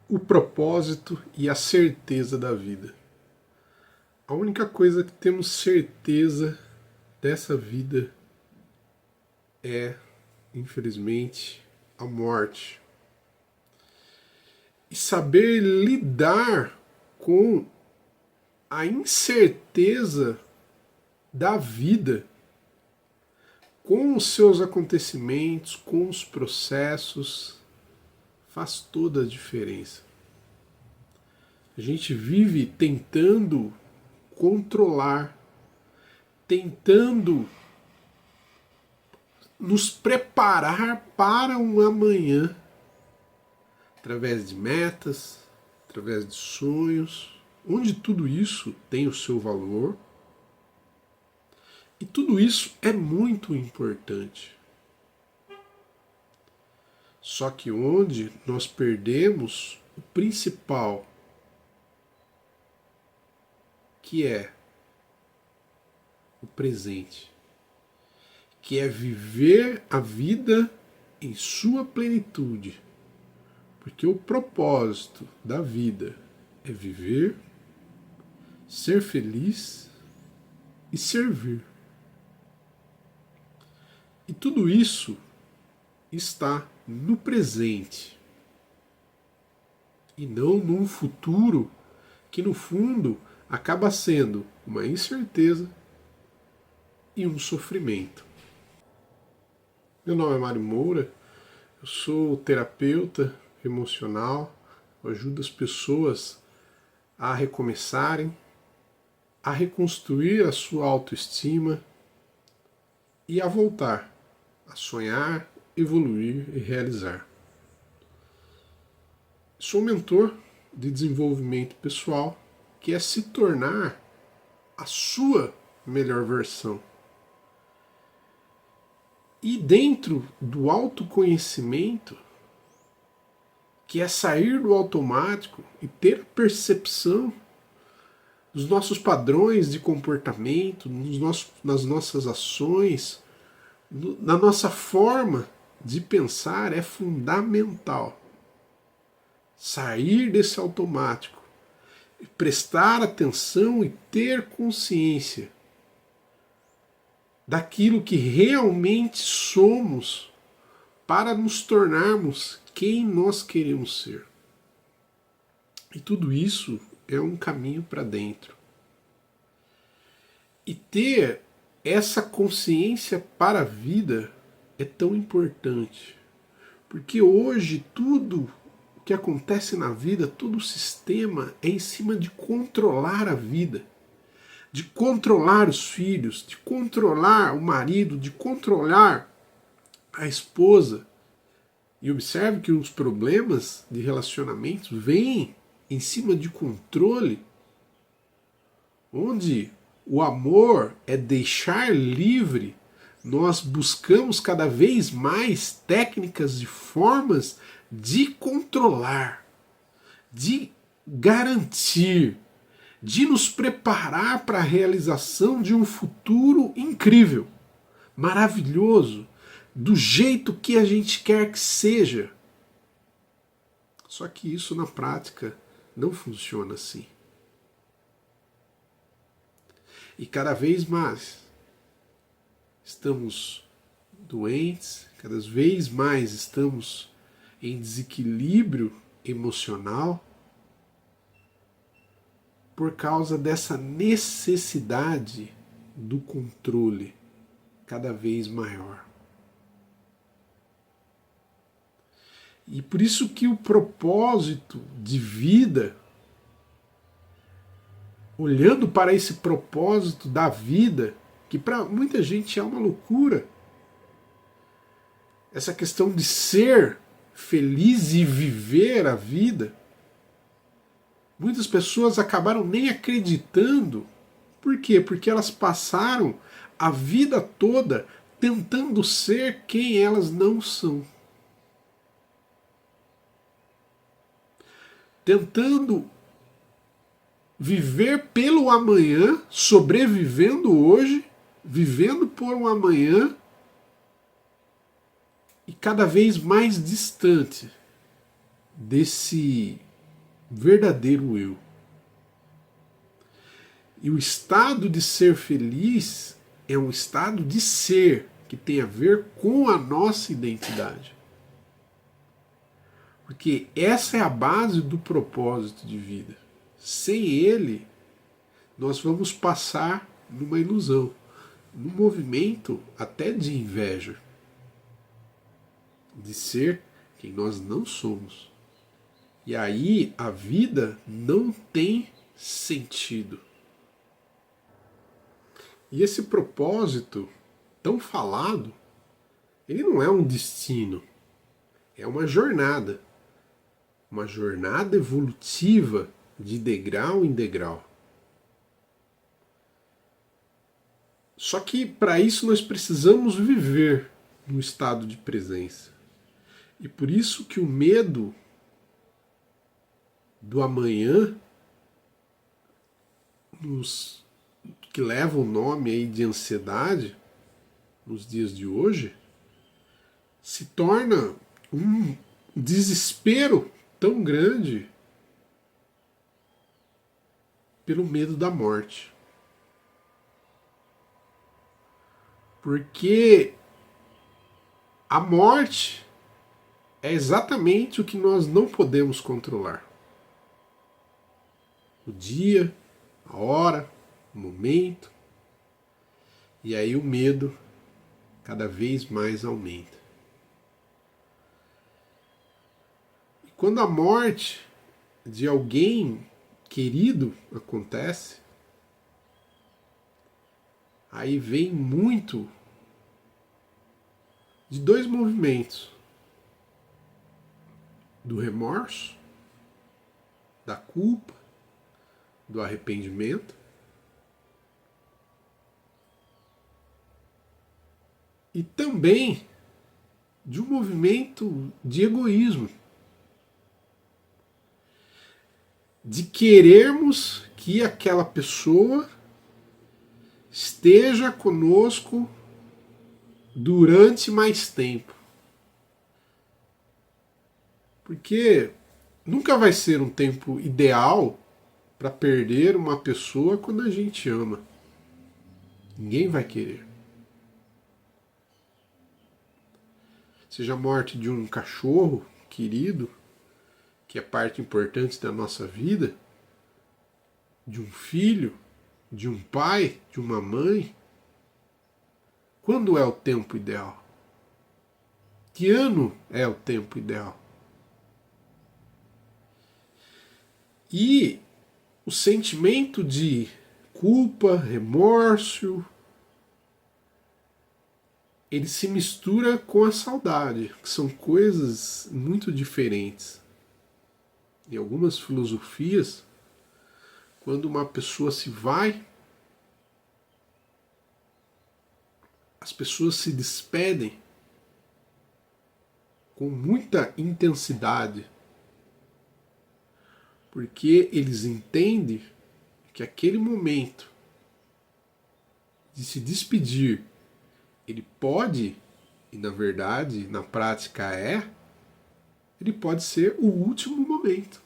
o propósito e a certeza da vida. A única coisa que temos certeza dessa vida é, infelizmente, a morte. E saber lidar com a incerteza da vida, com os seus acontecimentos, com os processos, faz toda a diferença. A gente vive tentando controlar, tentando nos preparar para um amanhã, através de metas, através de sonhos, onde tudo isso tem o seu valor. E tudo isso é muito importante. Só que onde nós perdemos o principal, que é o presente, que é viver a vida em sua plenitude. Porque o propósito da vida é viver, ser feliz e servir. E tudo isso está no presente e não num futuro que, no fundo, acaba sendo uma incerteza e um sofrimento. Meu nome é Mário Moura, eu sou terapeuta emocional, eu ajudo as pessoas a recomeçarem, a reconstruir a sua autoestima e a voltar a sonhar, evoluir e realizar. Sou mentor de desenvolvimento pessoal, que é se tornar a sua melhor versão. E dentro do autoconhecimento, que é sair do automático e ter a percepção dos nossos padrões de comportamento, nas nossas ações, na nossa forma de pensar, é fundamental. Sair desse automático, prestar atenção e ter consciência daquilo que realmente somos para nos tornarmos quem nós queremos ser. E tudo isso é um caminho para dentro. E ter essa consciência para a vida é tão importante. Porque hoje tudo o que acontece na vida, todo o sistema é em cima de controlar a vida, de controlar os filhos, de controlar o marido, de controlar a esposa. E observe que os problemas de relacionamento vêm em cima de controle, onde o amor é deixar livre. Nós buscamos cada vez mais técnicas e formas de controlar, de garantir, de nos preparar para a realização de um futuro incrível, maravilhoso, do jeito que a gente quer que seja. Só que isso na prática não funciona assim. E cada vez mais estamos doentes, cada vez mais estamos em desequilíbrio emocional por causa dessa necessidade do controle cada vez maior. E por isso que o propósito de vida, olhando para esse propósito da vida, que para muita gente é uma loucura, essa questão de ser feliz e viver a vida, muitas pessoas acabaram nem acreditando. Por quê? Porque elas passaram a vida toda tentando ser quem elas não são. Tentando viver pelo amanhã, sobrevivendo hoje, vivendo por um amanhã e cada vez mais distante desse verdadeiro eu. E o estado de ser feliz é um estado de ser que tem a ver com a nossa identidade. Porque essa é a base do propósito de vida. Sem ele, nós vamos passar numa ilusão, num movimento até de inveja, de ser quem nós não somos. E aí a vida não tem sentido. E esse propósito tão falado, ele não é um destino, é uma jornada evolutiva de degrau em degrau. Só que para isso nós precisamos viver no estado de presença. E por isso que o medo do amanhã, que leva o nome aí de ansiedade nos dias de hoje, se torna um desespero tão grande pelo medo da morte. Porque a morte é exatamente o que nós não podemos controlar. O dia, a hora, o momento. E aí o medo cada vez mais aumenta. E quando a morte de alguém querido acontece, aí vem muito de dois movimentos: do remorso, da culpa, do arrependimento, e também de um movimento de egoísmo, de querermos que aquela pessoa esteja conosco durante mais tempo. Porque nunca vai ser um tempo ideal para perder uma pessoa quando a gente ama. Ninguém vai querer. Seja a morte de um cachorro querido, que é parte importante da nossa vida, de um filho, de um pai, de uma mãe. Quando é o tempo ideal? Que ano é o tempo ideal? E o sentimento de culpa, remorso, ele se mistura com a saudade, que são coisas muito diferentes. Em algumas filosofias, quando uma pessoa se vai, as pessoas se despedem com muita intensidade, porque eles entendem que aquele momento de se despedir, ele pode, e na verdade, na prática ele pode ser o último momento,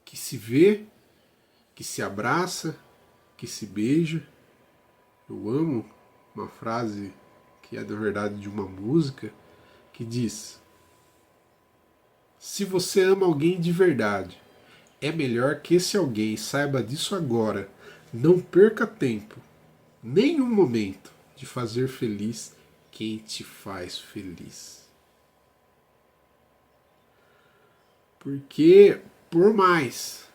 que se vê, que se abraça, que se beija. Eu amo uma frase que é na verdade de uma música, que diz: se você ama alguém de verdade, é melhor que esse alguém saiba disso agora. Não perca tempo, nenhum momento, de fazer feliz quem te faz feliz. Porque, por mais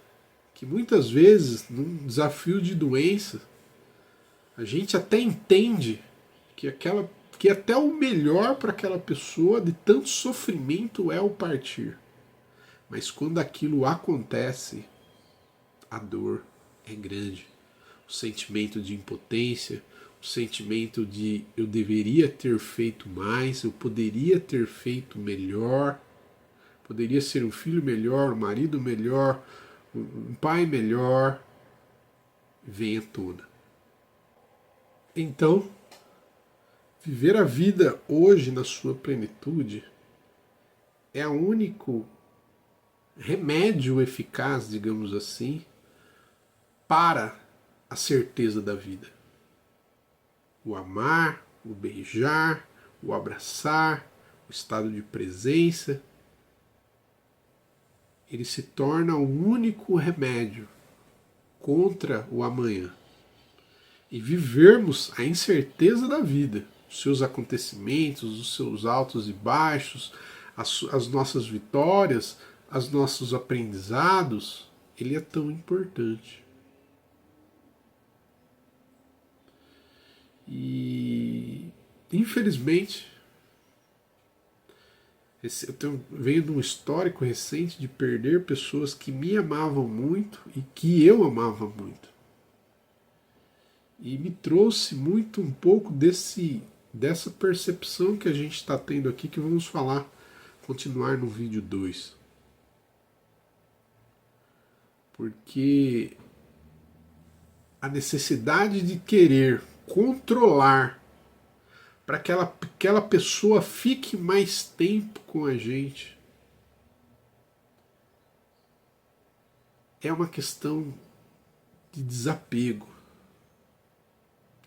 que muitas vezes, num desafio de doença, a gente até entende que até o melhor para aquela pessoa de tanto sofrimento é o partir. Mas quando aquilo acontece, a dor é grande. O sentimento de impotência, o sentimento de eu deveria ter feito mais, eu poderia ter feito melhor, poderia ser um filho melhor, um marido melhor, um pai melhor, vem à tona. Então, viver a vida hoje na sua plenitude é a única remédio eficaz, digamos assim, para a certeza da vida. O amar, o beijar, o abraçar, o estado de presença, ele se torna o único remédio contra o amanhã. E vivermos a incerteza da vida, os seus acontecimentos, os seus altos e baixos, as nossas vitórias, os nossos aprendizados, ele é tão importante. E, infelizmente, eu venho de um histórico recente de perder pessoas que me amavam muito e que eu amava muito. E me trouxe muito um pouco dessa percepção que a gente está tendo aqui, que vamos falar, continuar no vídeo 2. Porque a necessidade de querer controlar para que aquela pessoa fique mais tempo com a gente é uma questão de desapego.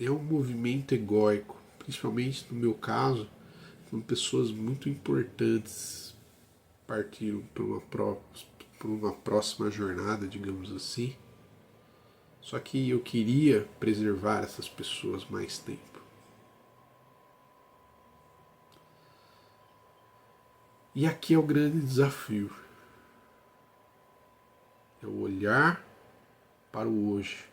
É um movimento egóico, principalmente no meu caso, quando pessoas muito importantes partiram para uma próxima jornada, digamos assim. Só que eu queria preservar essas pessoas mais tempo. E aqui é o grande desafio. É o olhar para o hoje.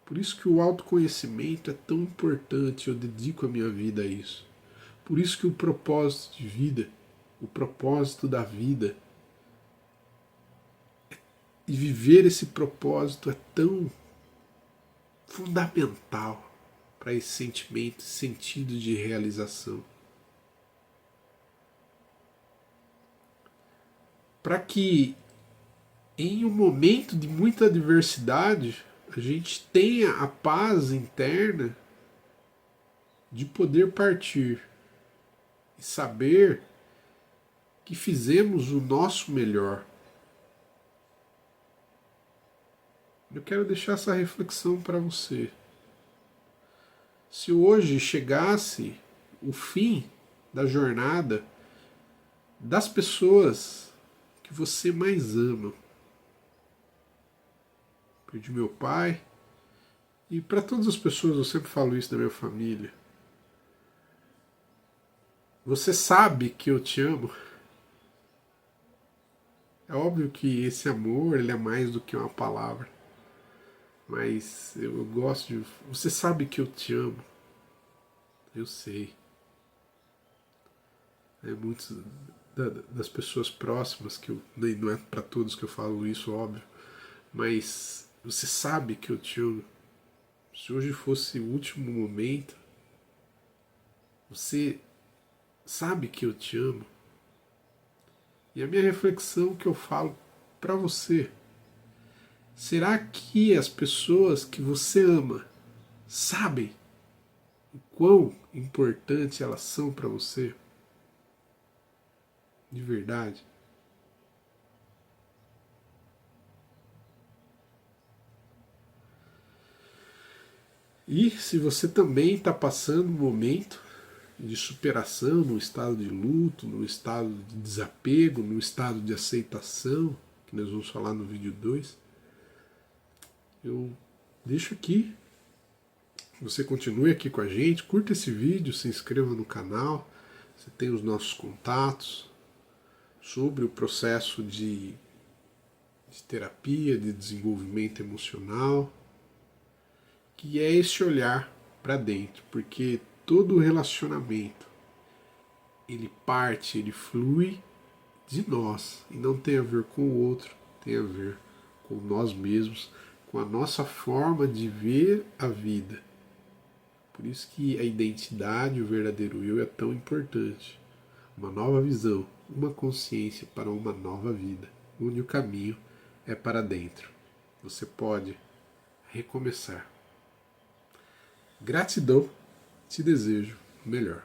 Por isso que o autoconhecimento é tão importante, eu dedico a minha vida a isso. Por isso que o propósito de vida, o propósito da vida, e viver esse propósito é tão fundamental para esse sentimento, esse sentido de realização. Para que em um momento de muita adversidade a gente tenha a paz interna de poder partir e saber que fizemos o nosso melhor. Eu quero deixar essa reflexão para você. Se hoje chegasse o fim da jornada das pessoas que você mais ama, perdi meu pai, e para todas as pessoas eu sempre falo isso da minha família. Você sabe que eu te amo. É óbvio que esse amor ele é mais do que uma palavra. Mas eu gosto de. Você sabe que eu te amo. Eu sei. Muitas das pessoas próximas, que eu, não é para todos que eu falo isso, óbvio. Mas você sabe que eu te amo. Se hoje fosse o último momento, você sabe que eu te amo. E a minha reflexão que eu falo para você: será que as pessoas que você ama sabem o quão importante elas são para você? De verdade? E se você também está passando um momento de superação, num estado de luto, num estado de desapego, num estado de aceitação, que nós vamos falar no vídeo 2, eu deixo aqui. Você continue aqui com a gente, curta esse vídeo, se inscreva no canal, você tem os nossos contatos sobre o processo de terapia, de desenvolvimento emocional, que é esse olhar para dentro, porque todo relacionamento ele parte, ele flui de nós e não tem a ver com o outro, tem a ver com nós mesmos, com a nossa forma de ver a vida. Por isso que a identidade, o verdadeiro eu é tão importante. Uma nova visão, uma consciência para uma nova vida, onde o caminho é para dentro. Você pode recomeçar. Gratidão, te desejo o melhor.